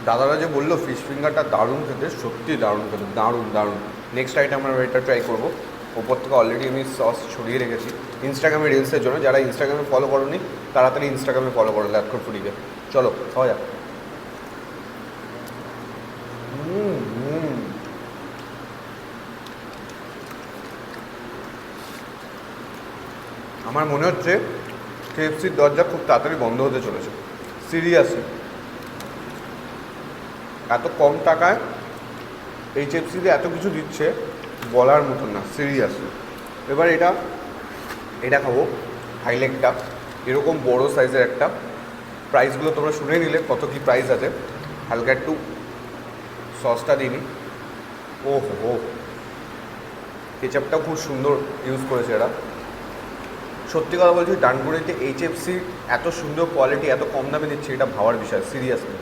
দাদারা যে বললো ফিশ ফিঙ্গারটা দারুণ খেতে, সত্যি দারুণ খেতে, দারুণ দারুণ। নেক্সট আইটেম আমরা এটা ট্রাই করবো। ওপর থেকে অলরেডি আমি সস ছড়িয়ে রেখেছি ইনস্টাগ্রামে রিলসের জন্য। যারা ইনস্টাগ্রামে ফলো করোনি তাড়াতাড়ি ইনস্টাগ্রামে ফলো করো ল্যাটকোট ফুডিকে। চলো খাওয়া যাক। আমার মনে হচ্ছে কেএফসির দরজা খুব তাড়াতাড়ি বন্ধ হতে চলেছে, সিরিয়াসলি। এত কম টাকায় এইচএফসিতে এত কিছু দিচ্ছে বলার মতন না, সিরিয়াসলি। এবার এটা খাবো হাইলেগটা, এরকম বড় সাইজের একটা। প্রাইসগুলো তোমরা শুনে নিলে কত কী প্রাইস আছে। হালকা একটু সসটা দিইনি। ও হো, কেচাপটাও খুব সুন্দর ইউজ করেছে এরা। সত্যি কথা বলছি, ডানকুনিতে এইচএফসি এত সুন্দর কোয়ালিটি এত কম দামে দিচ্ছে, এটা ভাবার বিষয়, সিরিয়াসলি।